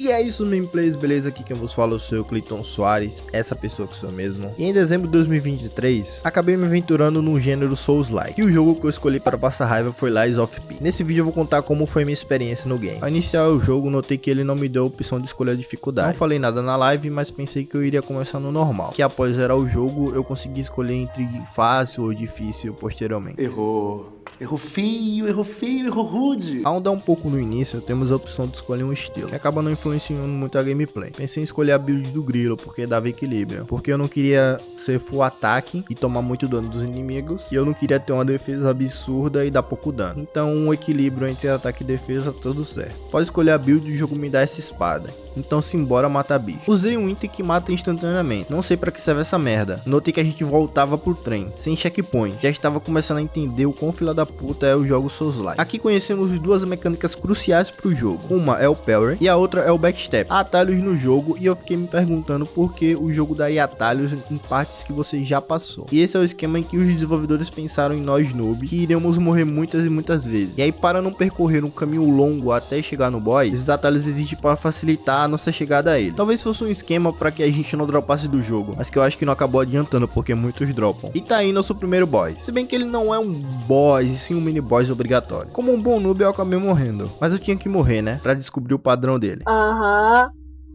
E é isso, gameplays, beleza? Aqui quem vos fala é o seu Cleiton Soares, essa pessoa que sou mesmo. E em dezembro de 2023, acabei me aventurando no gênero Souls-like. E o jogo que eu escolhi para passar raiva foi Lies of P. Nesse vídeo eu vou contar como foi minha experiência no game. Ao iniciar o jogo, notei que ele não me deu a opção de escolher a dificuldade. Não falei nada na live, mas pensei que eu iria começar no normal. Que após zerar o jogo, eu consegui escolher entre fácil ou difícil posteriormente. Errou feio, errou rude. Ao andar um pouco no início, temos a opção de escolher um estilo, que acaba não influenciando muito a gameplay. Pensei em escolher a build do grilo, porque dava equilíbrio. Porque eu não queria ser full ataque e tomar muito dano dos inimigos. E eu não queria ter uma defesa absurda e dar pouco dano. Então um equilíbrio entre ataque e defesa, tudo certo. Após escolher a build, o jogo me dá essa espada. Então simbora matar bicho. Usei um item que mata instantaneamente. Não sei pra que serve essa merda. Notei que a gente voltava pro trem, sem checkpoint. Já estava começando a entender o quão filha da puta é o jogo Souls-like. Aqui conhecemos duas mecânicas cruciais pro jogo. Uma é o parry e a outra é o backstep. Há atalhos no jogo e eu fiquei me perguntando por que o jogo dá atalhos em partes que você já passou. E esse é o esquema em que os desenvolvedores pensaram em nós noobs, que iremos morrer muitas e muitas vezes. E aí, para não percorrer um caminho longo até chegar no boss, esses atalhos existem para facilitar a nossa chegada a ele. Talvez fosse um esquema para que a gente não dropasse do jogo, mas que eu acho que não acabou adiantando porque muitos dropam. E tá aí nosso primeiro boss. Se bem que ele não é um boss, e sim um mini boss obrigatório. Como um bom noob eu acabei morrendo, mas eu tinha que morrer, né, para descobrir o padrão dele.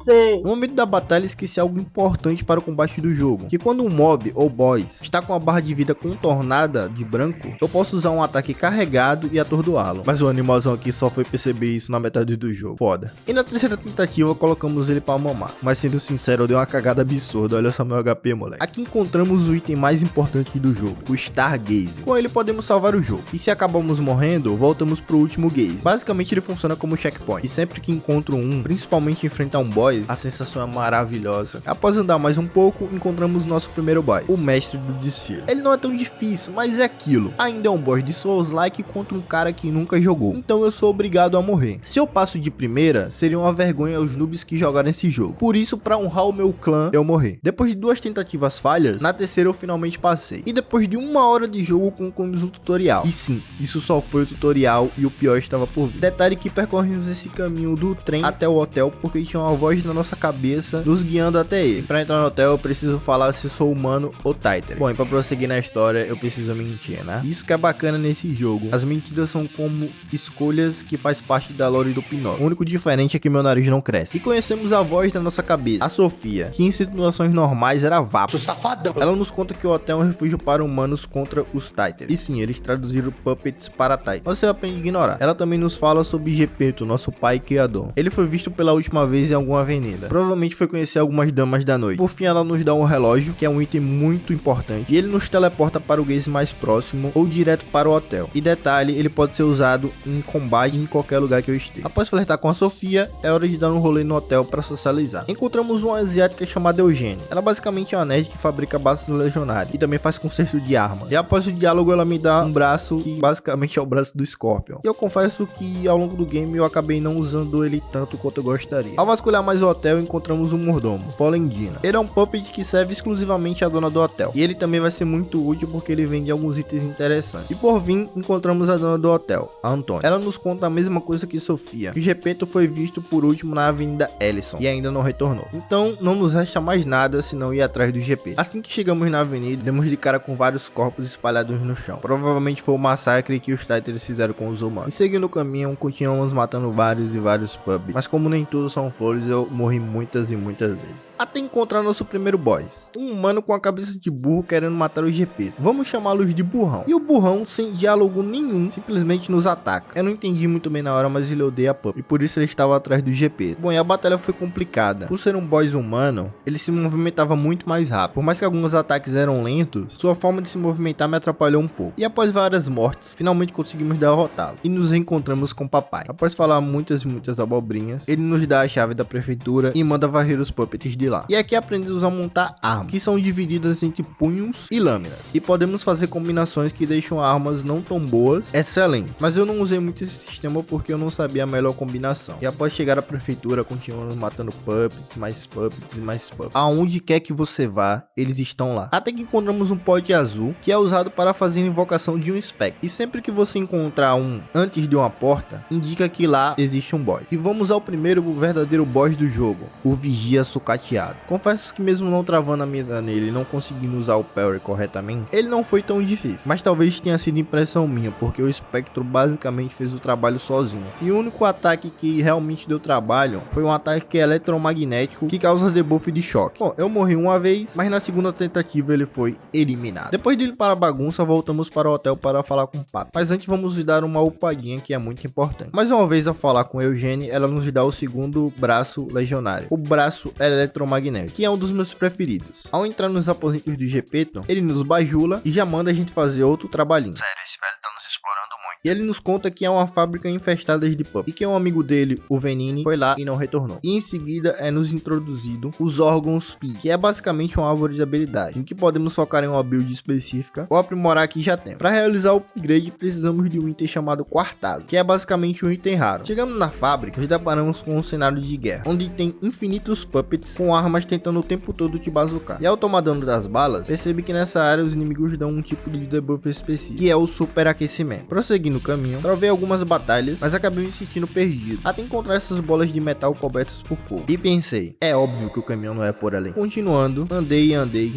Sei. No momento da batalha, esqueci algo importante para o combate do jogo, que quando um mob ou boss está com a barra de vida contornada de branco, eu posso usar um ataque carregado e atordoá-lo. Mas o animalzão aqui só foi perceber isso na metade do jogo. Foda. E na terceira tentativa, colocamos ele para mamar. Mas sendo sincero, eu dei uma cagada absurda. Olha só meu HP, moleque. Aqui encontramos o item mais importante do jogo, o Stargaze. Com ele podemos salvar o jogo. E se acabamos morrendo, voltamos pro último gaze. Basicamente ele funciona como checkpoint. E sempre que encontro um, principalmente enfrentar um boss, a sensação é maravilhosa. Após andar mais um pouco, encontramos nosso primeiro boss, o mestre do desfile. Ele não é tão difícil, mas é aquilo. Ainda é um boss de Souls-like contra um cara que nunca jogou. Então eu sou obrigado a morrer. Se eu passo de primeira, seria uma vergonha aos noobs que jogaram esse jogo. Por isso, para honrar o meu clã, eu morri. Depois de duas tentativas falhas, na terceira eu finalmente passei. E depois de uma hora de jogo, concluímos o tutorial. E sim, isso só foi o tutorial e o pior estava por vir. Detalhe que percorremos esse caminho do trem até o hotel porque tinha uma voz na nossa cabeça nos guiando até ele. Para entrar no hotel eu preciso falar se sou humano ou Titan. Bom, e para prosseguir na história eu preciso mentir, né? Isso que é bacana nesse jogo. As mentiras são como escolhas que faz parte da lore do Pinóquio. O único diferente é que meu nariz não cresce. E conhecemos a voz da nossa cabeça, a Sofia, que em situações normais era vapo. Sou safadão. Ela nos conta que o hotel é um refúgio para humanos contra os Titans. E sim, eles traduziram puppets para Titan. Você aprende a ignorar. Ela também nos fala sobre Gepeto, nosso pai criador. Ele foi visto pela última vez em alguma avenida. Provavelmente foi conhecer algumas damas da noite. Por fim, ela nos dá um relógio, que é um item muito importante. E ele nos teleporta para o gaze mais próximo ou direto para o hotel. E detalhe, ele pode ser usado em combate em qualquer lugar que eu esteja. Após flertar com a Sofia, é hora de dar um rolê no hotel para socializar. Encontramos uma asiática chamada Eugênia. Ela basicamente é uma nerd que fabrica baços legionários e também faz conserto de arma. E após o diálogo, ela me dá um braço que basicamente é o braço do Scorpion. E eu confesso que ao longo do game eu acabei não usando ele tanto quanto eu gostaria. Ao vasculhar mais o hotel, encontramos um mordomo, Polendina. Ele é um puppet que serve exclusivamente à dona do hotel. E ele também vai ser muito útil porque ele vende alguns itens interessantes. E por fim, encontramos a dona do hotel, a Antônia. Ela nos conta a mesma coisa que Sofia, que o Gepeto foi visto por último na Avenida Ellison e ainda não retornou. Então não nos resta mais nada senão ir atrás do Gepeto. Assim que chegamos na avenida, demos de cara com vários corpos espalhados no chão. Provavelmente foi o massacre que os Titans fizeram com os humanos. E seguindo o caminho, continuamos matando vários e vários puppets. Mas como nem tudo são flores, eu morri muitas e muitas vezes. Até encontrar nosso primeiro boss, um humano com a cabeça de burro querendo matar o GP. Vamos chamá-los de burrão. E o burrão, sem diálogo nenhum, simplesmente nos ataca. Eu não entendi muito bem na hora, mas ele odeia a pup, e por isso ele estava atrás do GP. Bom, e a batalha foi complicada. Por ser um boss humano, ele se movimentava muito mais rápido. Por mais que alguns ataques eram lentos, sua forma de se movimentar me atrapalhou um pouco. E após várias mortes, finalmente conseguimos derrotá-lo. E nos reencontramos com o papai. Após falar muitas e muitas abobrinhas, ele nos dá a chave da prefeitura e manda varrer os puppets de lá. lá. E aqui aprendemos a montar armas, que são divididas entre punhos e lâminas. E podemos fazer combinações que deixam armas não tão boas, excelente. Mas eu não usei muito esse sistema porque eu não sabia a melhor combinação. E após chegar à prefeitura, continuamos matando puppets, mais puppets e mais puppets. Aonde quer que você vá, eles estão lá. Até que encontramos um pote azul, que é usado para fazer a invocação de um spectre. E sempre que você encontrar um antes de uma porta, indica que lá existe um boss. E vamos ao primeiro verdadeiro boss do jogo, o Vigia Sucateado. Confesso que mesmo não travando a mira nele e não conseguindo usar o parry corretamente, ele não foi tão difícil. Mas talvez tenha sido impressão minha, porque o Spectro basicamente fez o trabalho sozinho. E o único ataque que realmente deu trabalho foi um ataque eletromagnético que causa debuff de choque. Bom, eu morri uma vez, mas na segunda tentativa ele foi eliminado. Depois de ir para a bagunça, voltamos para o hotel para falar com o Pato. Mas antes vamos lhe dar uma upadinha que é muito importante. Mais uma vez ao falar com Eugênie, ela nos dá o segundo braço legionário, o braço eletromagnético, que é um dos meus preferidos. Ao entrar nos aposentos do Gepeto, ele nos bajula e já manda a gente fazer outro trabalhinho. Sério, esse velho tá nos explorando muito. E ele nos conta que é uma fábrica infestada de pup. E que um amigo dele, o Venini, foi lá e não retornou. E em seguida é nos introduzido os órgãos Pi, que é basicamente uma árvore de habilidade, em que podemos focar em uma build específica ou aprimorar que já temos. Para realizar o upgrade, precisamos de um item chamado Quartalo, que é basicamente um item raro. Chegamos na fábrica, nos deparamos com um cenário de guerra, onde tem infinitos puppets com armas tentando o tempo todo te bazucar. E ao tomar dano das balas, percebe que nessa área os inimigos dão um tipo de debuff específico, que é o superaquecimento. Prosseguindo no caminho, travei algumas batalhas, mas acabei me sentindo perdido, até encontrar essas bolas de metal cobertas por fogo. E pensei, é óbvio que o caminho não é por ali. Continuando, andei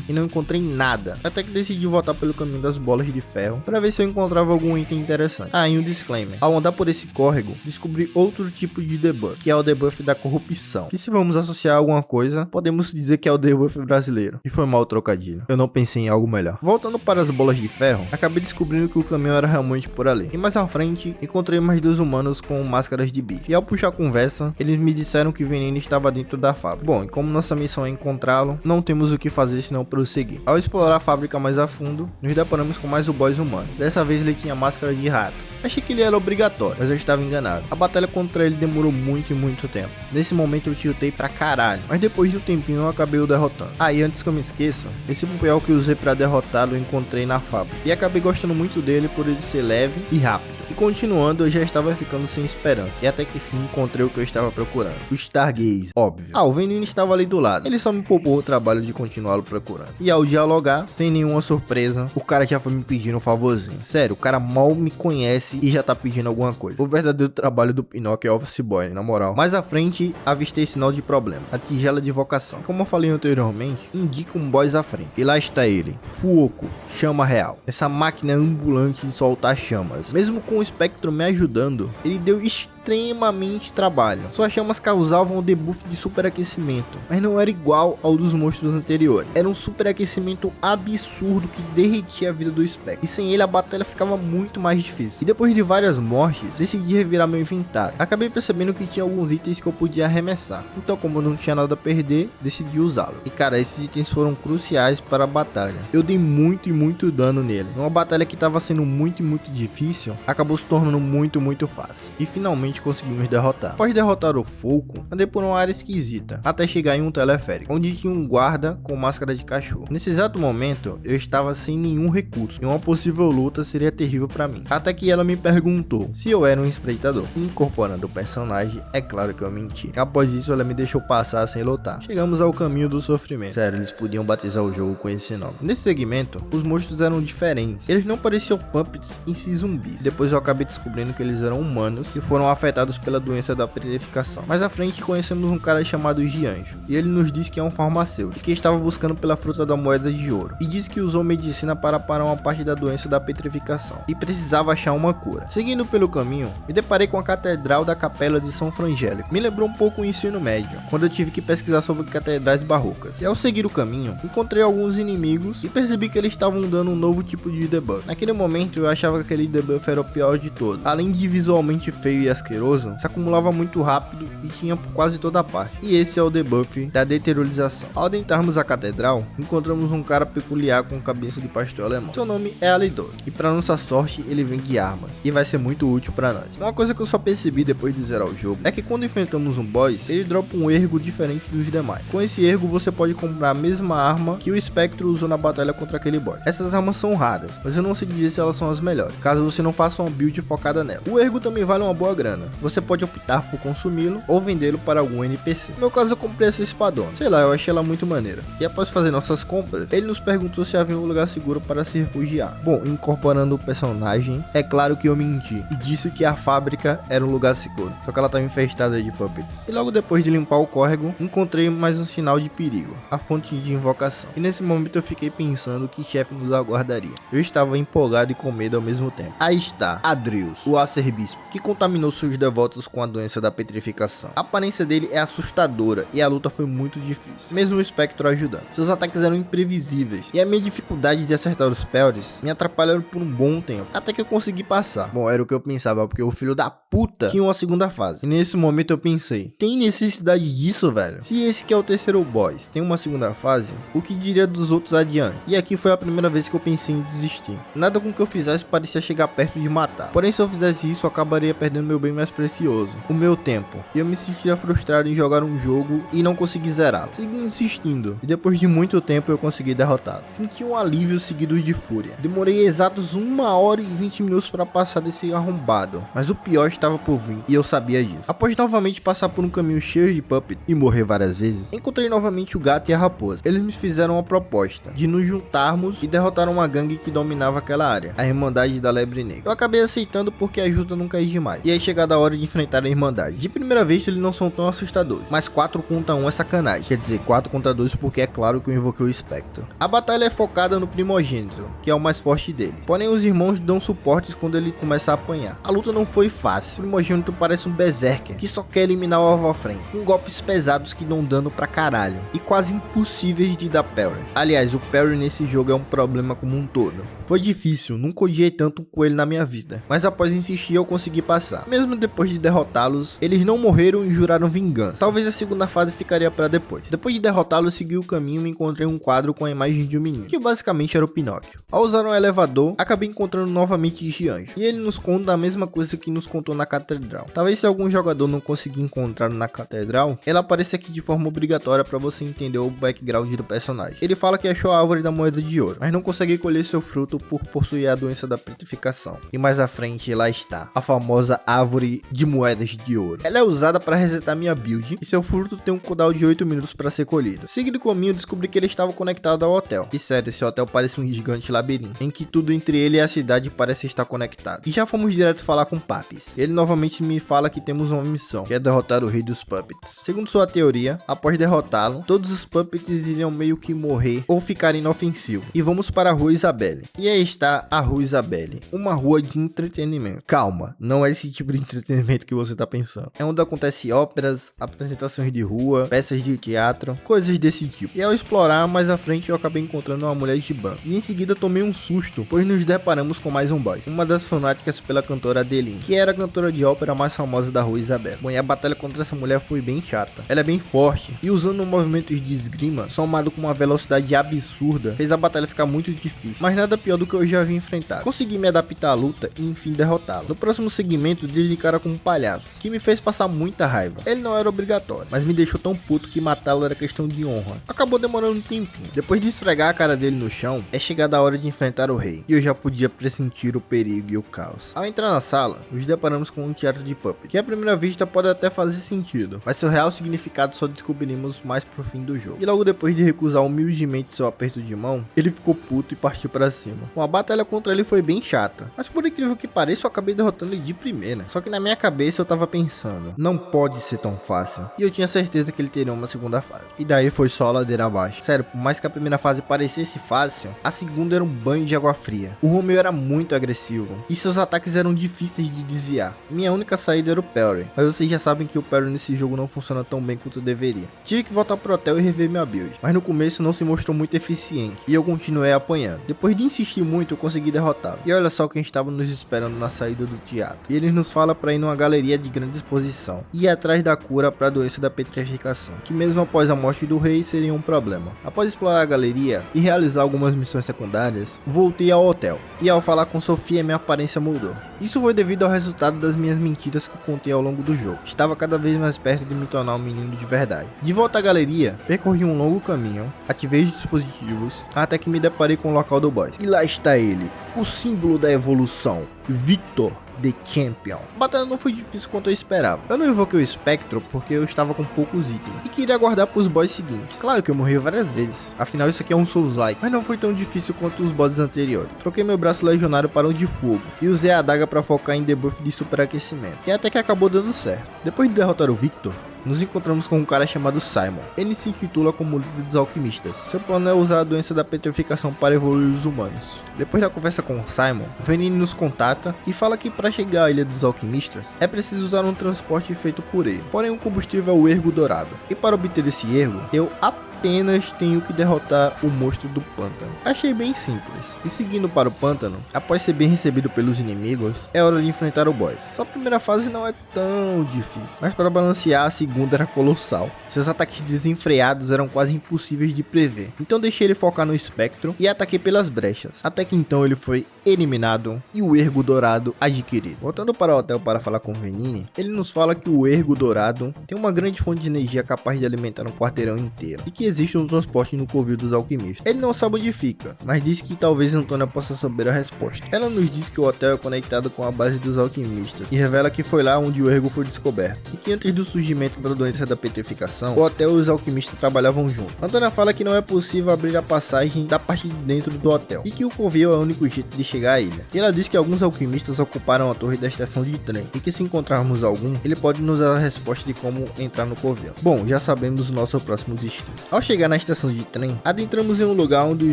e não encontrei nada, até que decidi voltar pelo caminho das bolas de ferro, para ver se eu encontrava algum item interessante. Ah, e um disclaimer, ao andar por esse córrego, descobri outro tipo de debuff, que é o debuff da corrupção, que se vamos associar a alguma coisa, podemos dizer que é o debuff brasileiro. E foi mal o trocadilho, eu não pensei em algo melhor. Voltando para as bolas de ferro, acabei descobrindo que o caminho era realmente por ali. E mais à frente, encontrei mais dois humanos com máscaras de bicho. E ao puxar a conversa, eles me disseram que o Venini estava dentro da fábrica. Bom, e como nossa missão é encontrá-lo, não temos o que fazer senão prosseguir. Ao explorar a fábrica mais a fundo, nos deparamos com mais o boss humano. Dessa vez ele tinha máscara de rato. Achei que ele era obrigatório, mas eu estava enganado. A batalha contra ele demorou muito tempo. Nesse momento eu tiltei pra caralho, mas depois de um tempinho eu acabei o derrotando. Ah, e antes que eu me esqueça, esse papel que eu usei pra derrotá-lo eu encontrei na fábrica. E acabei gostando muito dele por ele ser leve e rápido. E continuando, eu já estava ficando sem esperança. E até que enfim encontrei o que eu estava procurando. O Stargaze, óbvio. Ah, o Venini estava ali do lado. Ele só me poupou o trabalho de continuá-lo procurando. E ao dialogar, sem nenhuma surpresa, o cara já foi me pedindo um favorzinho. Sério, o cara mal me conhece e já tá pedindo alguma coisa. O verdadeiro trabalho do Pinóquio é office boy, na moral. Mais à frente, avistei sinal de problema. A tigela de vocação. Como eu falei anteriormente, indica um boss à frente. E lá está ele. Fuoco, chama real. Essa máquina ambulante de soltar chamas. Mesmo com o Spectro me ajudando, ele deu extremamente trabalho. Suas chamas causavam o debuff de superaquecimento, mas não era igual ao dos monstros anteriores. Era um superaquecimento absurdo que derretia a vida do Spectre. E sem ele a batalha ficava muito mais difícil. E depois de várias mortes, decidi revirar meu inventário. Acabei percebendo que tinha alguns itens que eu podia arremessar. Então, como eu não tinha nada a perder, decidi usá-lo. E cara, esses itens foram cruciais para a batalha. Eu dei muito dano nele. Uma batalha que estava sendo muito difícil, acabou se tornando muito fácil. E finalmente conseguimos derrotar. Após derrotar o Foco, andei por uma área esquisita, até chegar em um teleférico, onde tinha um guarda com máscara de cachorro. Nesse exato momento, eu estava sem nenhum recurso, e uma possível luta seria terrível para mim. Até que ela me perguntou se eu era um espreitador. Incorporando o personagem, é claro que eu menti. Após isso, ela me deixou passar sem lutar. Chegamos ao caminho do sofrimento. Sério, eles podiam batizar o jogo com esse nome. Nesse segmento, os monstros eram diferentes. Eles não pareciam puppets em si zumbis. Depois eu acabei descobrindo que eles eram humanos e foram afetados pela doença da petrificação. Mais à frente conhecemos um cara chamado Gianjo, e ele nos diz que é um farmacêutico, que estava buscando pela fruta da moeda de ouro, e diz que usou medicina para parar uma parte da doença da petrificação, e precisava achar uma cura. Seguindo pelo caminho, me deparei com a Catedral da Capela de São Frangélico. Me lembrou um pouco o ensino médio, quando eu tive que pesquisar sobre catedrais barrocas. E ao seguir o caminho, encontrei alguns inimigos, e percebi que eles estavam dando um novo tipo de debuff. Naquele momento eu achava que aquele debuff era o pior de todos, além de visualmente feio e asqueroso. cheiroso se acumulava muito rápido e tinha por quase toda parte. E esse é o debuff da deteriorização. Ao adentrarmos a catedral, encontramos um cara peculiar com cabeça de pastor alemão. Seu nome é Alidor, e para nossa sorte ele vende armas, e vai ser muito útil para nós. Uma coisa que eu só percebi depois de zerar o jogo é que quando enfrentamos um boss, ele dropa um ergo diferente dos demais. Com esse ergo você pode comprar a mesma arma que o Spectro usou na batalha contra aquele boss. Essas armas são raras, mas eu não sei dizer se elas são as melhores, caso você não faça uma build focada nela. O ergo também vale uma boa grana, você pode optar por consumi-lo ou vendê-lo para algum NPC. No meu caso eu comprei essa espadona, sei lá, eu achei ela muito maneira. E após fazer nossas compras, ele nos perguntou se havia um lugar seguro para se refugiar. Bom, incorporando o personagem, é claro que eu menti e disse que a fábrica era um lugar seguro, só que ela estava infestada de puppets. E logo depois de limpar o córrego, encontrei mais um sinal de perigo, a fonte de invocação. E nesse momento eu fiquei pensando que chefe nos aguardaria. Eu estava empolgado e com medo ao mesmo tempo. Aí está Adrius, o arcebispo, que contaminou seus devotos com a doença da petrificação. A aparência dele é assustadora e a luta foi muito difícil, mesmo o Spectro ajudando. Seus ataques eram imprevisíveis e a minha dificuldade de acertar os Pelres me atrapalharam por um bom tempo, até que eu consegui passar. Bom, era o que eu pensava, porque o filho da puta tinha uma segunda fase. E nesse momento eu pensei, tem necessidade disso, velho? Se esse que é o terceiro boss tem uma segunda fase, o que diria dos outros adiante? E aqui foi a primeira vez que eu pensei em desistir. Nada com que eu fizesse parecia chegar perto de matar. Porém, se eu fizesse isso, eu acabaria perdendo meu bem mais precioso, o meu tempo. E eu me sentiria frustrado em jogar um jogo e não conseguir zerá-lo. Segui insistindo, e depois de muito tempo eu consegui derrotá-lo. Senti um alívio seguido de fúria. Demorei exatos 1 hora e 20 minutos para passar desse arrombado, mas o pior estava por vir, e eu sabia disso. Após novamente passar por um caminho cheio de puppet e morrer várias vezes, encontrei novamente o gato e a raposa. Eles me fizeram uma proposta de nos juntarmos e derrotar uma gangue que dominava aquela área, a Irmandade da Lebre Negra. Eu acabei aceitando porque a ajuda nunca é demais. E aí chegada a hora de enfrentar a Irmandade. De primeira vez eles não são tão assustadores, mas 4 contra 1 é sacanagem. Quer dizer, 4 contra 2 porque é claro que eu invoquei o Spectro. A batalha é focada no primogênito, que é o mais forte deles. Porém os irmãos dão suportes quando ele começa a apanhar. A luta não foi fácil. O primogênito parece um berserker que só quer eliminar o alvo à frente, com golpes pesados que dão dano pra caralho e quase impossíveis de dar parry. Aliás, o parry nesse jogo é um problema como um todo. Foi difícil, nunca odiei tanto um coelho na minha vida, mas após insistir eu consegui passar. Mesmo depois de derrotá-los, eles não morreram e juraram vingança. Talvez a segunda fase ficaria pra depois. Depois de derrotá-los, segui o caminho e encontrei um quadro com a imagem de um menino, que basicamente era o Pinóquio. Ao usar um elevador, acabei encontrando novamente Jianjo, e ele nos conta a mesma coisa que nos contou na catedral. Talvez se algum jogador não conseguir encontrar na catedral, ela aparece aqui de forma obrigatória para você entender o background do personagem. Ele fala que achou a árvore da moeda de ouro, mas não consegue colher seu fruto por possuir a doença da petrificação. E mais à frente lá está, a famosa árvore de moedas de ouro. Ela é usada para resetar minha build e seu fruto tem um cooldown de 8 minutos para ser colhido. Seguindo o caminho, descobri que ele estava conectado ao hotel. E sério, esse hotel parece um gigante labirinto, em que tudo entre ele e a cidade parece estar conectado. E já fomos direto falar com Papis. Ele novamente me fala que temos uma missão, que é derrotar o rei dos puppets. Segundo sua teoria, após derrotá-lo, todos os puppets iriam meio que morrer ou ficar inofensivos. E vamos para a Rua Isabelle. E aí está a Rua Isabelle, uma rua de entretenimento. Calma, não é esse tipo de entretenimento que você tá pensando. É onde acontece óperas, apresentações de rua, peças de teatro, coisas desse tipo. E ao explorar mais à frente eu acabei encontrando uma mulher de banco. E em seguida tomei um susto, pois nos deparamos com mais um boss. Uma das fanáticas pela cantora Adeline, que era a cantora de ópera mais famosa da Rua Isabelle. Bom, e a batalha contra essa mulher foi bem chata. Ela é bem forte e usando movimentos de esgrima, somado com uma velocidade absurda, fez a batalha ficar muito difícil. Mas nada pior do que eu já havia enfrentado. Consegui me adaptar à luta e enfim derrotá-lo. No próximo segmento, dei de cara com um palhaço, que me fez passar muita raiva. Ele não era obrigatório, mas me deixou tão puto que matá-lo era questão de honra. Acabou demorando um tempinho. Depois de esfregar a cara dele no chão, é chegada a hora de enfrentar o rei. E eu já podia pressentir o perigo e o caos. Ao entrar na sala, nos deparamos com um teatro de puppet, que à primeira vista pode até fazer sentido, mas seu real significado só descobrimos mais pro fim do jogo. E logo depois de recusar humildemente seu aperto de mão, ele ficou puto e partiu pra cima. Bom, a batalha contra ele foi bem chata, mas por incrível que pareça eu acabei derrotando ele de primeira. Só que na minha cabeça eu tava pensando, não pode ser tão fácil. E eu tinha certeza que ele teria uma segunda fase. E daí foi só ladeira abaixo. Sério, por mais que a primeira fase parecesse fácil, a segunda era um banho de água fria. O Romeu era muito agressivo e seus ataques eram difíceis de desviar. Minha única saída era o parry, mas vocês já sabem que o parry nesse jogo não funciona tão bem quanto deveria. Tive que voltar pro hotel e rever minha build, mas no começo não se mostrou muito eficiente e eu continuei apanhando. Depois de insistir muito, eu consegui derrotá-lo. E olha só quem estava nos esperando na saída do teatro. E ele nos fala para ir numa galeria de grande exposição e ir atrás da cura para a doença da petrificação, que mesmo após a morte do rei seria um problema. Após explorar a galeria e realizar algumas missões secundárias, voltei ao hotel, e ao falar com Sofia minha aparência mudou. Isso foi devido ao resultado das minhas mentiras que contei ao longo do jogo. Estava cada vez mais perto de me tornar um menino de verdade. De volta à galeria, percorri um longo caminho, ativei os dispositivos, até que me deparei com o local do boss. E lá está ele, o símbolo da evolução, Victor The Champion. A batalha não foi difícil quanto eu esperava. Eu não invoquei o Spectro porque eu estava com poucos itens e queria aguardar para os boss seguintes. Claro que eu morri várias vezes, afinal isso aqui é um Souls-like, mas não foi tão difícil quanto os bosses anteriores. Troquei meu braço legionário para o de fogo e usei a adaga para focar em debuff de superaquecimento, e até que acabou dando certo. Depois de derrotar o Victor, nos encontramos com um cara chamado Simon. Ele se intitula como líder dos alquimistas. Seu plano é usar a doença da petrificação para evoluir os humanos. Depois da conversa com Simon, Venini nos contata e fala que para chegar à ilha dos alquimistas é preciso usar um transporte feito por ele. Porém o combustível é o ergo dourado. E para obter esse ergo, eu apenas tenho que derrotar o monstro do pântano. Achei bem simples. E seguindo para o pântano, após ser bem recebido pelos inimigos, é hora de enfrentar o boss. Só a primeira fase não é tão difícil, mas para balancear a segunda era colossal. Seus ataques desenfreados eram quase impossíveis de prever. Então deixei ele focar no espectro e ataquei pelas brechas. Até que então ele foi eliminado e o ergo dourado adquirido. Voltando para o hotel para falar com Venini, ele nos fala que o ergo dourado tem uma grande fonte de energia capaz de alimentar um quarteirão inteiro e que existe um transporte no covil dos alquimistas. Ele não sabe onde fica, mas diz que talvez Antônia possa saber a resposta. Ela nos diz que o hotel é conectado com a base dos alquimistas e revela que foi lá onde o ergo foi descoberto e que antes do surgimento da doença da petrificação, o hotel e os alquimistas trabalhavam juntos. Antônia fala que não é possível abrir a passagem da parte de dentro do hotel e que o covil é o único jeito de chegar à ilha. E ela diz que alguns alquimistas ocuparam a torre da estação de trem e que se encontrarmos algum, ele pode nos dar a resposta de como entrar no covil. Bom, já sabemos o nosso próximo destino. Ao chegar na estação de trem, adentramos em um lugar onde o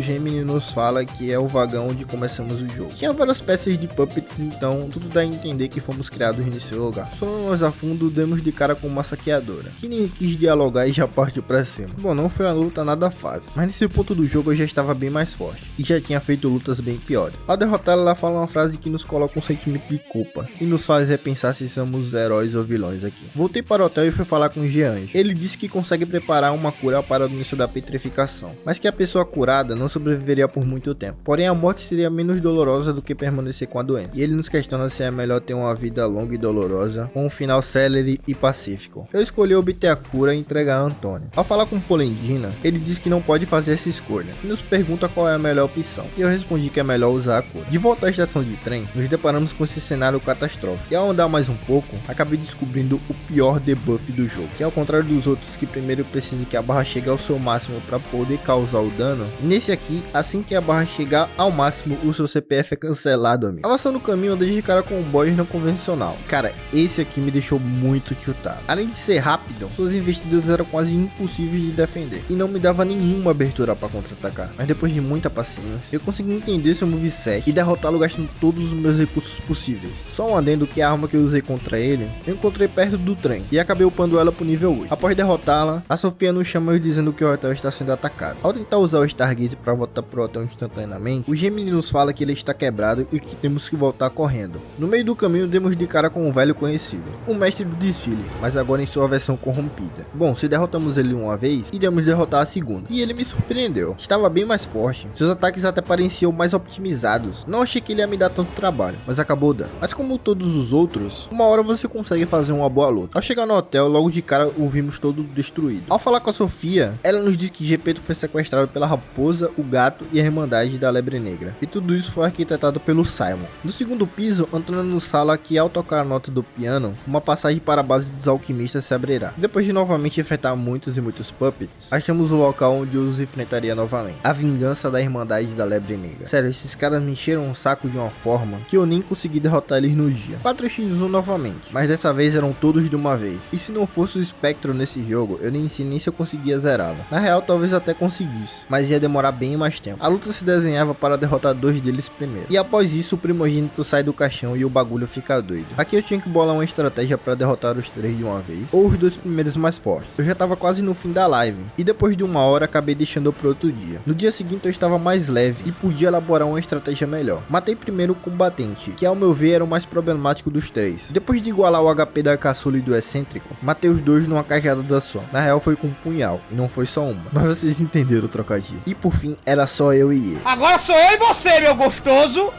Gemini nos fala que é o vagão onde começamos o jogo. Tinha várias peças de puppets, então tudo dá a entender que fomos criados nesse lugar. Falando mais a fundo, demos de cara com uma saqueadora, que nem quis dialogar e já partiu pra cima. Bom, não foi uma luta nada fácil, mas nesse ponto do jogo eu já estava bem mais forte e já tinha feito lutas bem piores. Ao derrotá-la, ela fala uma frase que nos coloca um sentimento de culpa e nos faz repensar se somos heróis ou vilões aqui. Voltei para o hotel e fui falar com o Jean. Ele disse que consegue preparar uma cura para a doença da petrificação, mas que a pessoa curada não sobreviveria por muito tempo. Porém, a morte seria menos dolorosa do que permanecer com a doença. E ele nos questiona se é melhor ter uma vida longa e dolorosa ou um final célere e pacífico. Eu escolhi obter a cura e entregar a Antônia. Ao falar com Polendina, ele diz que não pode fazer essa escolha e nos pergunta qual é a melhor opção. E eu respondi que é melhor usar a cura. De volta à estação de trem, nos deparamos com esse cenário catastrófico. E ao andar mais um pouco, acabei descobrindo o pior debuff do jogo, que ao contrário dos outros que primeiro precisa que a barra chegue ao seu máximo para poder causar o dano, nesse aqui, assim que a barra chegar ao máximo, o seu CPF é cancelado, amigo. Avançando o caminho, eu dei de cara com um boss não convencional. Cara, esse aqui me deixou muito tiltado. Além de ser rápido, suas investidas eram quase impossíveis de defender e não me dava nenhuma abertura para contra-atacar. Mas depois de muita paciência, eu consegui entender seu moveset e derrotá-lo gastando todos os meus recursos possíveis. Só um adendo que a arma que eu usei contra ele, eu encontrei perto do trem e acabei upando ela pro nível 8. Após derrotá-la, a Sofia nos chama dizendo que o hotel está sendo atacado. Ao tentar usar o Stargaze para voltar pro hotel instantaneamente, o Gemini nos fala que ele está quebrado e que temos que voltar correndo. No meio do caminho, demos de cara com um velho conhecido, o mestre do desfile, mas agora em sua versão corrompida. Bom, se derrotamos ele uma vez, iremos derrotar a segunda. E ele me surpreendeu. Estava bem mais forte, seus ataques até pareciam mais optimizados. Não achei que ele ia me dar tanto trabalho, mas acabou dando. Mas como todos os outros, uma hora você consegue fazer uma boa luta. Ao chegar no hotel, logo de cara o vimos todo destruído. Ao falar com a Sofia, ela nos diz que Gepeto foi sequestrado pela raposa, o gato e a Irmandade da Lebre Negra. E tudo isso foi arquitetado pelo Simon. No segundo piso, Antônia nos fala que ao tocar a nota do piano, uma passagem para a base dos alquimistas se abrirá. Depois de novamente enfrentar muitos e muitos puppets, achamos o local onde os enfrentaria novamente. A vingança da Irmandade da Lebre Negra. Sério, esses caras me encheram um saco de uma forma que eu nem consegui derrotar eles no dia. 4x1 novamente, mas dessa vez eram todos de uma vez. E se não fosse o espectro nesse jogo, eu nem sei nem se eu conseguia zerá-lo. tava. Na real, talvez até conseguisse, mas ia demorar bem mais tempo. A luta se desenhava para derrotar 2 deles primeiro. E após isso, o primogênito sai do caixão e o bagulho fica doido. Aqui eu tinha que bolar uma estratégia para derrotar os 3 de uma vez, ou os 2 primeiros mais fortes. Eu já tava quase no fim da live, e depois de 1 hora acabei deixando pro outro dia. No dia seguinte eu estava mais leve e podia elaborar uma estratégia melhor. Matei primeiro o combatente, que ao meu ver era o mais problemático dos 3. Depois de igualar o HP da caçula e do excêntrico, matei os 2 numa cajada só. Na real foi com um punhal, e não foi só uma. Mas vocês entenderam o trocadilho. E por fim, era só eu e ele. Agora sou eu e você, meu gostoso!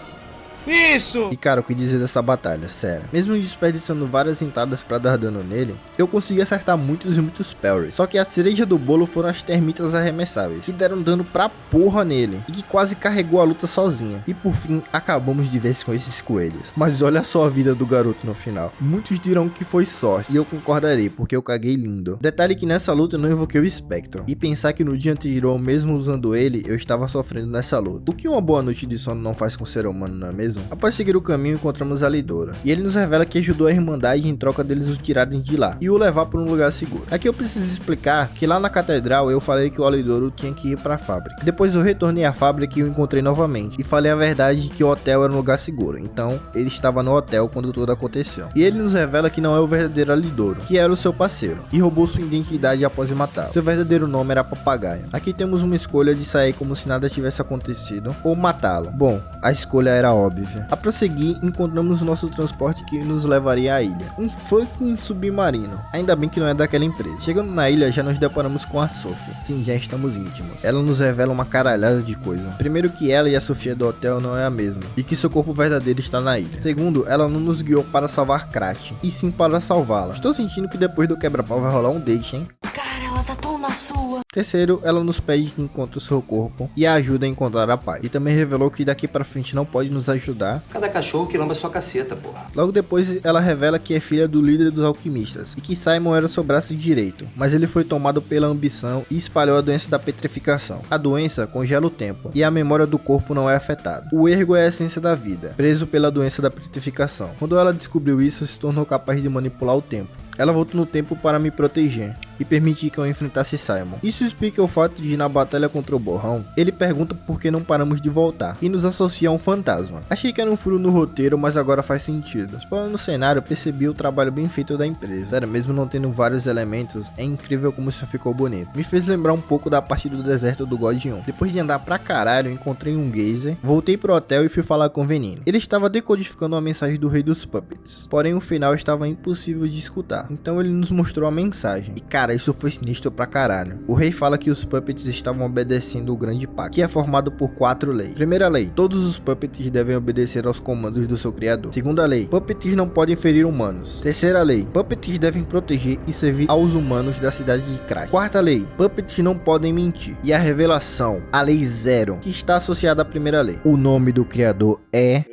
Isso! E cara, o que dizer dessa batalha, sério. Mesmo desperdiçando várias entradas pra dar dano nele, eu consegui acertar muitos e muitos parries. Só que a cereja do bolo foram as termitas arremessáveis, que deram dano pra porra nele, e que quase carregou a luta sozinha. E por fim, acabamos de vez com esses coelhos. Mas olha só a vida do garoto no final. Muitos dirão que foi sorte, e eu concordarei, porque eu caguei lindo. Detalhe que nessa luta eu não invoquei o Spectrum, e pensar que no dia anterior, mesmo usando ele, eu estava sofrendo nessa luta. O que uma boa noite de sono não faz com o ser humano, não é mesmo? Após seguir o caminho, encontramos a Lidora, e ele nos revela que ajudou a Irmandade em troca deles os tirarem de lá, e o levar para um lugar seguro. Aqui eu preciso explicar que lá na catedral eu falei que o Alidoro tinha que ir para a fábrica. Depois eu retornei à fábrica e o encontrei novamente, e falei a verdade de que o hotel era um lugar seguro, então ele estava no hotel quando tudo aconteceu. E ele nos revela que não é o verdadeiro Alidoro, que era o seu parceiro, e roubou sua identidade após matá-lo. Seu verdadeiro nome era Papagaio. Aqui temos uma escolha de sair como se nada tivesse acontecido, ou matá-lo. Bom, a escolha era óbvia. A prosseguir, encontramos o nosso transporte que nos levaria à ilha. Um fucking submarino. Ainda bem que não é daquela empresa. Chegando na ilha, já nos deparamos com a Sophie. Sim, já estamos íntimos. Ela nos revela uma caralhada de coisa. Primeiro que ela e a Sofia do hotel não é a mesma, e que seu corpo verdadeiro está na ilha. Segundo, ela não nos guiou para salvar Krat, e sim para salvá-la. Estou sentindo que depois do quebra-pau vai rolar um date, hein? Cara, ela tá tão na sua. Terceiro, ela nos pede que encontre o seu corpo e a ajuda a encontrar a paz. E também revelou que daqui pra frente não pode nos ajudar. Cada cachorro que lamba sua caceta, porra. Logo depois, ela revela que é filha do líder dos alquimistas e que Simon era seu braço direito, mas ele foi tomado pela ambição e espalhou a doença da petrificação. A doença congela o tempo e a memória do corpo não é afetada. O ergo é a essência da vida, preso pela doença da petrificação. Quando ela descobriu isso, se tornou capaz de manipular o tempo. Ela voltou no tempo para me proteger e permitir que eu enfrentasse Simon. Isso explica o fato de, na batalha contra o Borrão, ele pergunta por que não paramos de voltar e nos associa a um fantasma. Achei que era um furo no roteiro, mas agora faz sentido. Explorando no cenário, percebi o trabalho bem feito da empresa. Sério, mesmo não tendo vários elementos, é incrível como isso ficou bonito. Me fez lembrar um pouco da parte do deserto do God 1. Depois de andar pra caralho, encontrei um geyser, voltei pro hotel e fui falar com o Veneno. Ele estava decodificando uma mensagem do Rei dos Puppets, porém o final estava impossível de escutar. Então ele nos mostrou a mensagem. E cara, isso foi sinistro pra caralho. O rei fala que os puppets estavam obedecendo o grande pacto, que é formado por 4 leis. Primeira lei, todos os puppets devem obedecer aos comandos do seu criador. Segunda lei, puppets não podem ferir humanos. Terceira lei, puppets devem proteger e servir aos humanos da cidade de Krat. Quarta lei, puppets não podem mentir. E a revelação, a lei 0, que está associada à primeira lei. O nome do criador é...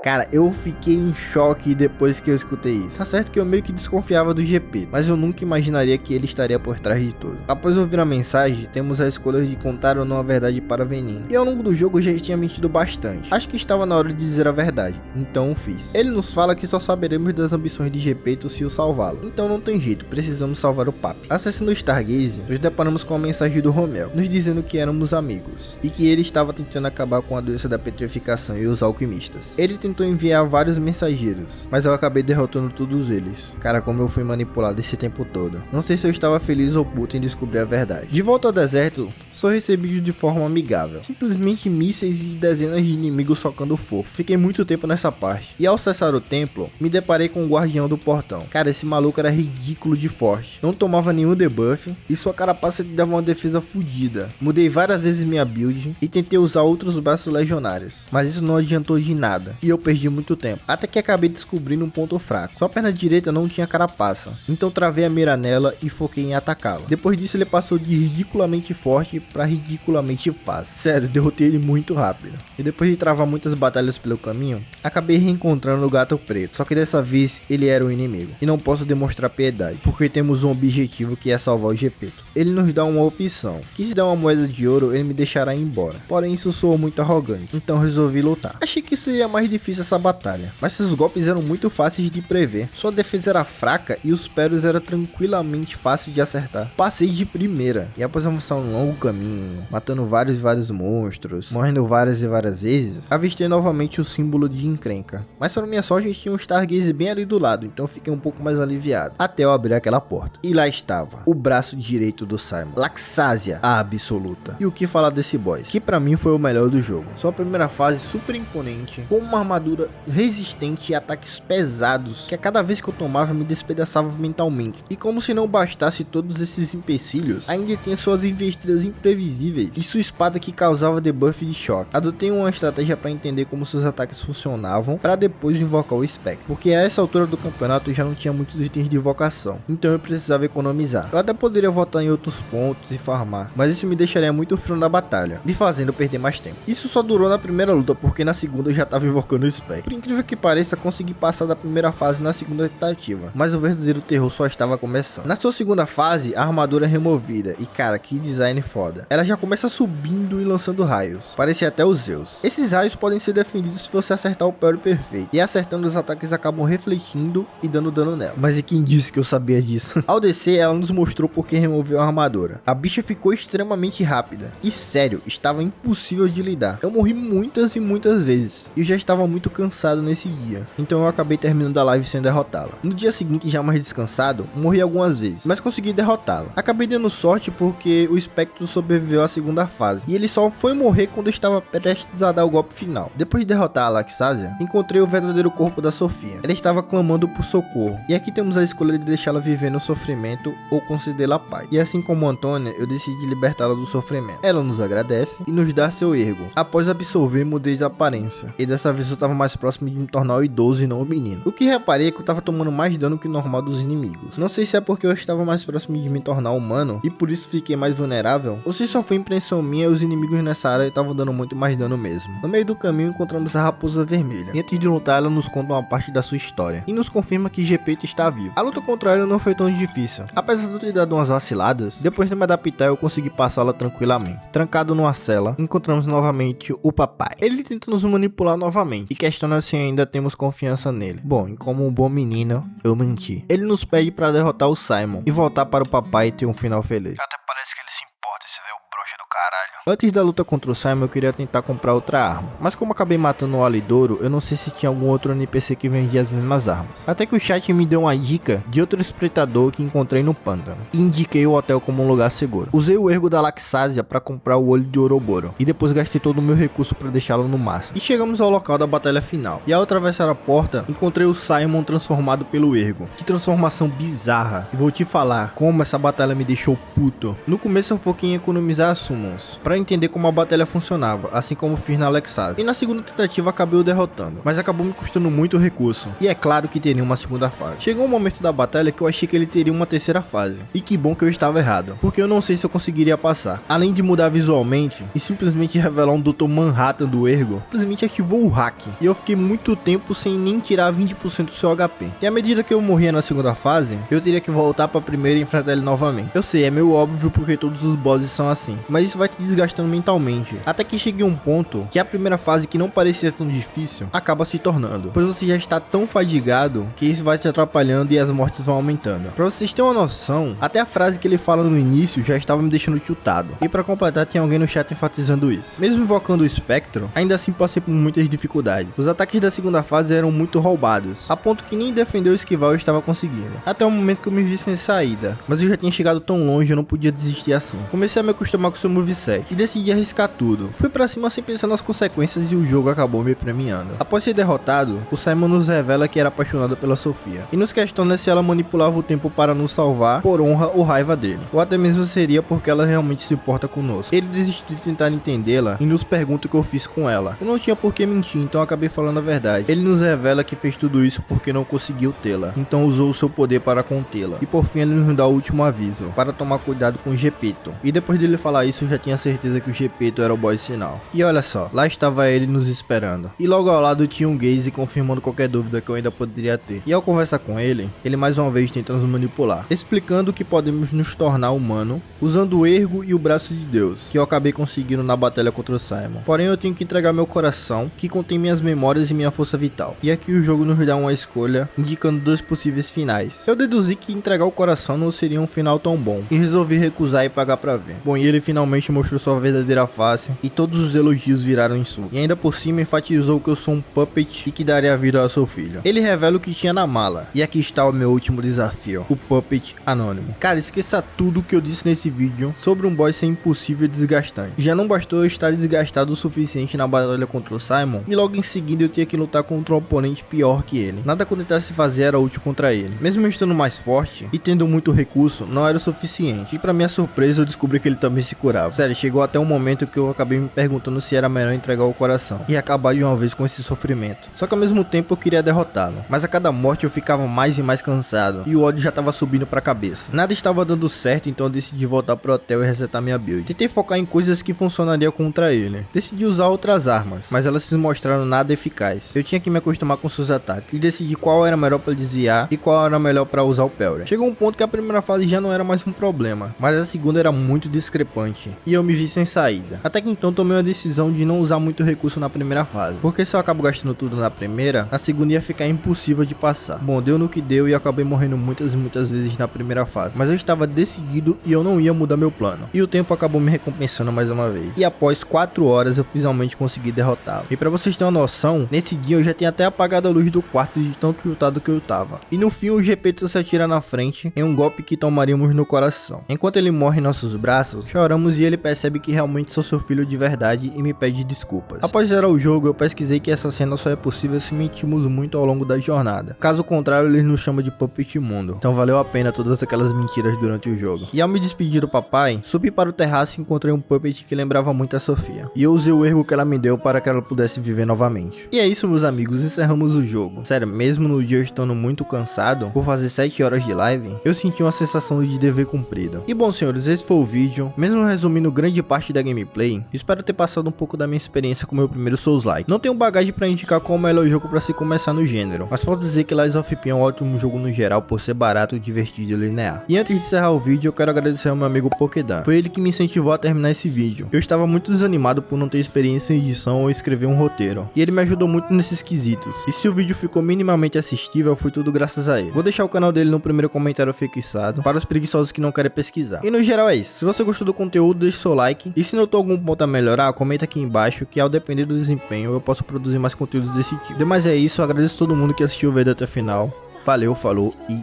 Cara, eu fiquei em choque depois que eu escutei isso. Tá certo que eu meio que desconfiava do GP, mas eu nunca imaginaria que ele estaria por trás de tudo. Após ouvir a mensagem, temos a escolha de contar ou não a verdade para Veneno. E ao longo do jogo eu já tinha mentido bastante. Acho que estava na hora de dizer a verdade, então o fiz. Ele nos fala que só saberemos das ambições de Gepeto se o salvá-lo. Então não tem jeito, precisamos salvar o Paps. Acessando o Stargaze, nos deparamos com a mensagem do Romel, nos dizendo que éramos amigos, e que ele estava tentando acabar com a doença da petrificação e os alquimistas. Ele tentou enviar vários mensageiros, mas eu acabei derrotando todos eles. Cara, como eu fui manipulado esse tempo todo. Não sei se eu estava feliz ou puto em descobrir a verdade. De volta ao deserto, sou recebido de forma amigável. Simplesmente mísseis e dezenas de inimigos socando fofo. Fiquei muito tempo nessa parte. E ao acessar o templo, me deparei com o guardião do portão. Cara, esse maluco era ridículo de forte. Não tomava nenhum debuff e sua carapaça lhe dava uma defesa fodida. Mudei várias vezes minha build e tentei usar outros braços legionários, mas isso não adiantou de nada. E eu perdi muito tempo, até que acabei descobrindo um ponto fraco. Sua perna direita não tinha carapaça, então travei a mira nela e foquei em atacá-lo. Depois disso ele passou de ridiculamente forte para ridiculamente fácil. Sério, derrotei ele muito rápido. E depois de travar muitas batalhas pelo caminho, acabei reencontrando o gato preto, só que dessa vez ele era o inimigo. E não posso demonstrar piedade, porque temos um objetivo que é salvar o Gepeto. Ele nos dá uma opção, que se der uma moeda de ouro ele me deixará ir embora. Porém isso soou muito arrogante, então resolvi lutar. Achei que seria mais difícil difícil essa batalha, mas seus golpes eram muito fáceis de prever. Sua defesa era fraca e os parries era tranquilamente fácil de acertar. Passei de primeira, e após avançar um longo caminho, matando vários monstros, morrendo várias e várias vezes, avistei novamente o símbolo de encrenca. Mas para minha sorte, tinha um Stargaze bem ali do lado, então fiquei um pouco mais aliviado, até eu abrir aquela porta. E lá estava, o braço direito do Simon, Laxasia, a absoluta. E o que falar desse boss, que pra mim foi o melhor do jogo. Sua primeira fase super imponente, com uma armadura resistente e ataques pesados, que a cada vez que eu tomava me despedaçava mentalmente. E como se não bastasse todos esses empecilhos, ainda tinha suas investidas imprevisíveis e sua espada que causava debuff de choque. Adotei uma estratégia para entender como seus ataques funcionavam, para depois invocar o Spectre, porque a essa altura do campeonato eu já não tinha muitos itens de invocação, então eu precisava economizar. Eu até poderia votar em outros pontos e farmar, mas isso me deixaria muito frio na batalha, me fazendo perder mais tempo. Isso só durou na primeira luta, porque na segunda eu já estava invocando o Spectre. Por incrível que pareça, consegui passar da primeira fase na segunda tentativa, mas o verdadeiro terror só estava começando. Na sua segunda fase, a armadura é removida, e cara, que design foda. Ela já começa subindo e lançando raios, parecia até os Zeus. Esses raios podem ser defendidos se você acertar o parry perfeito, e acertando os ataques acabam refletindo e dando dano nela. Mas e quem disse que eu sabia disso? Ao descer, ela nos mostrou porque removeu a armadura. A bicha ficou extremamente rápida, e sério, estava impossível de lidar. Eu morri muitas e muitas vezes, e eu já estava muito cansado nesse dia, então eu acabei terminando a live sem derrotá-la. No dia seguinte, já mais descansado, morri algumas vezes, mas consegui derrotá-la. Acabei dando sorte porque o Spectre sobreviveu à segunda fase, e ele só foi morrer quando eu estava prestes a dar o golpe final. Depois de derrotar a Laxasia, encontrei o verdadeiro corpo da Sofia. Ela estava clamando por socorro, e aqui temos a escolha de deixá-la viver no sofrimento ou concedê-la paz. E assim como Antônia, eu decidi libertá-la do sofrimento. Ela nos agradece e nos dá seu ergo. Após absolver, mudei de aparência, e dessa vez eu estava mais próximo de me tornar o idoso e não o menino. O que reparei é que eu estava tomando mais dano que o normal dos inimigos. Não sei se é porque eu estava mais próximo de me tornar humano e por isso fiquei mais vulnerável, ou se só foi impressão minha e os inimigos nessa área estavam dando muito mais dano mesmo. No meio do caminho encontramos a Raposa Vermelha, e antes de lutar ela nos conta uma parte da sua história e nos confirma que Gepeto está vivo. A luta contra ela não foi tão difícil, apesar de eu ter dado umas vaciladas. Depois de me adaptar, eu consegui passá-la tranquilamente. Trancado numa cela, encontramos novamente o papai. Ele tenta nos manipular novamente e questiona se ainda temos confiança nele. Bom, e como um bom menino, eu menti. Ele nos pede para derrotar o Simon e voltar para o papai e ter um final feliz. Até parece que ele se importa, esse velho broxa do caralho. Antes da luta contra o Simon, eu queria tentar comprar outra arma, mas como acabei matando o Alidouro, eu não sei se tinha algum outro NPC que vendia as mesmas armas. Até que o chat me deu uma dica de outro espreitador que encontrei no pântano, e indiquei o hotel como um lugar seguro. Usei o ergo da Laxasia para comprar o olho de Ouroboros, e depois gastei todo o meu recurso para deixá-lo no máximo. E chegamos ao local da batalha final, e ao atravessar a porta, encontrei o Simon transformado pelo ergo. Que transformação bizarra, e vou te falar como essa batalha me deixou puto. No começo eu foquei em economizar as summons, para entender como a batalha funcionava, assim como fiz na Laxasia. E na segunda tentativa acabei o derrotando, mas acabou me custando muito recurso. E é claro que teria uma segunda fase. Chegou um momento da batalha que eu achei que ele teria uma terceira fase. E que bom que eu estava errado, porque eu não sei se eu conseguiria passar. Além de mudar visualmente e simplesmente revelar um Dr. Manhattan do ergo, simplesmente ativou o hack. E eu fiquei muito tempo sem nem tirar 20% do seu HP. E à medida que eu morria na segunda fase, eu teria que voltar pra primeira e enfrentar ele novamente. Eu sei, é meio óbvio porque todos os bosses são assim, mas isso vai te desgastando mentalmente, até que chegue um ponto que a primeira fase, que não parecia tão difícil, acaba se tornando, pois você já está tão fadigado que isso vai te atrapalhando e as mortes vão aumentando. Pra vocês terem uma noção, até a frase que ele fala no início já estava me deixando tiltado, e pra completar tinha alguém no chat enfatizando isso. Mesmo invocando o espectro, ainda assim passei por muitas dificuldades. Os ataques da segunda fase eram muito roubados, a ponto que nem defender ou esquivar eu estava conseguindo, até o momento que eu me vi sem saída, mas eu já tinha chegado tão longe, eu não podia desistir assim. Comecei a me acostumar com o seu moveset e decidi arriscar tudo. Fui pra cima sem pensar nas consequências e o jogo acabou me premiando. Após ser derrotado, o Simon nos revela que era apaixonado pela Sofia e nos questiona se ela manipulava o tempo para nos salvar por honra ou raiva dele, ou até mesmo seria porque ela realmente se importa conosco. Ele desistiu de tentar entendê-la e nos pergunta o que eu fiz com ela. Eu não tinha por que mentir, então acabei falando a verdade. Ele nos revela que fez tudo isso porque não conseguiu tê-la, então usou o seu poder para contê-la. E por fim ele nos dá o último aviso, para tomar cuidado com o Gepeto. E depois dele falar isso, eu já tinha certeza certeza que o Gepeto era o boss final. E olha só, lá estava ele nos esperando. E logo ao lado tinha um Gaze confirmando qualquer dúvida que eu ainda poderia ter. E ao conversar com ele mais uma vez tenta nos manipular, explicando que podemos nos tornar humano usando o ergo e o braço de Deus, que eu acabei conseguindo na batalha contra o Simon. Porém eu tenho que entregar meu coração, que contém minhas memórias e minha força vital. E aqui o jogo nos dá uma escolha, indicando 2 possíveis finais. Eu deduzi que entregar o coração não seria um final tão bom, e resolvi recusar e pagar pra ver. Bom, e ele finalmente mostrou sua verdadeira face, e todos os elogios viraram insultos. E ainda por cima enfatizou que eu sou um puppet e que daria a vida ao seu filho. Ele revela o que tinha na mala, e aqui está o meu último desafio, o Puppet Anônimo. Cara, esqueça tudo que eu disse nesse vídeo sobre um boss ser impossível e desgastante. Já não bastou eu estar desgastado o suficiente na batalha contra o Simon, e logo em seguida eu tinha que lutar contra um oponente pior que ele. Nada que eu tentasse fazer era útil contra ele. Mesmo eu estando mais forte e tendo muito recurso, não era o suficiente. E pra minha surpresa eu descobri que ele também se curava. Sério, chegou até um momento que eu acabei me perguntando se era melhor entregar o coração e acabar de uma vez com esse sofrimento. Só que ao mesmo tempo eu queria derrotá-lo. Mas a cada morte eu ficava mais e mais cansado, e o ódio já estava subindo pra cabeça. Nada estava dando certo, então eu decidi voltar pro hotel e resetar minha build. Tentei focar em coisas que funcionariam contra ele. Decidi usar outras armas, mas elas se mostraram nada eficazes. Eu tinha que me acostumar com seus ataques e decidir qual era melhor para desviar e qual era melhor para usar o Pelre. Chegou um ponto que a primeira fase já não era mais um problema, mas a segunda era muito discrepante e eu me vi sem saída. Até que então tomei uma decisão de não usar muito recurso na primeira fase, porque se eu acabo gastando tudo na primeira, a segunda ia ficar impossível de passar. Bom, deu no que deu e eu acabei morrendo muitas vezes na primeira fase, mas eu estava decidido e eu não ia mudar meu plano. E o tempo acabou me recompensando mais uma vez. E após 4 horas eu finalmente consegui derrotá-lo. E pra vocês terem uma noção, nesse dia eu já tinha até apagado a luz do quarto de tanto chutado que eu tava. E no fim o Gepeto se atira na frente em um golpe que tomaríamos no coração. Enquanto ele morre em nossos braços, choramos e ele percebe que realmente sou seu filho de verdade e me pede desculpas. Após zerar o jogo, eu pesquisei que essa cena só é possível se mentimos muito ao longo da jornada. Caso contrário, eles nos chamam de Puppet Mundo. Então valeu a pena todas aquelas mentiras durante o jogo. E ao me despedir do papai, subi para o terraço e encontrei um Puppet que lembrava muito a Sofia. E eu usei o erro que ela me deu para que ela pudesse viver novamente. E é isso, meus amigos, encerramos o jogo. Sério, mesmo no dia eu estando muito cansado, por fazer 7 horas de live, eu senti uma sensação de dever cumprido. E bom, senhores, esse foi o vídeo. Mesmo resumindo grande parte da gameplay, espero ter passado um pouco da minha experiência com o meu primeiro Souls-like. Não tenho bagagem para indicar qual é o melhor jogo para se começar no gênero, mas posso dizer que Lies of P é um ótimo jogo no geral por ser barato, divertido e linear. E antes de encerrar o vídeo, eu quero agradecer ao meu amigo Pokédan. Foi ele que me incentivou a terminar esse vídeo. Eu estava muito desanimado por não ter experiência em edição ou escrever um roteiro, e ele me ajudou muito nesses quesitos. E se o vídeo ficou minimamente assistível, foi tudo graças a ele. Vou deixar o canal dele no primeiro comentário fixado, para os preguiçosos que não querem pesquisar. E no geral é isso. Se você gostou do conteúdo, deixe seu like, e se notou algum ponto a melhorar, comenta aqui embaixo, que ao depender do desempenho, eu posso produzir mais conteúdos desse tipo. Demais é isso, eu agradeço a todo mundo que assistiu o vídeo até o final. Valeu, falou e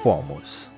fomos!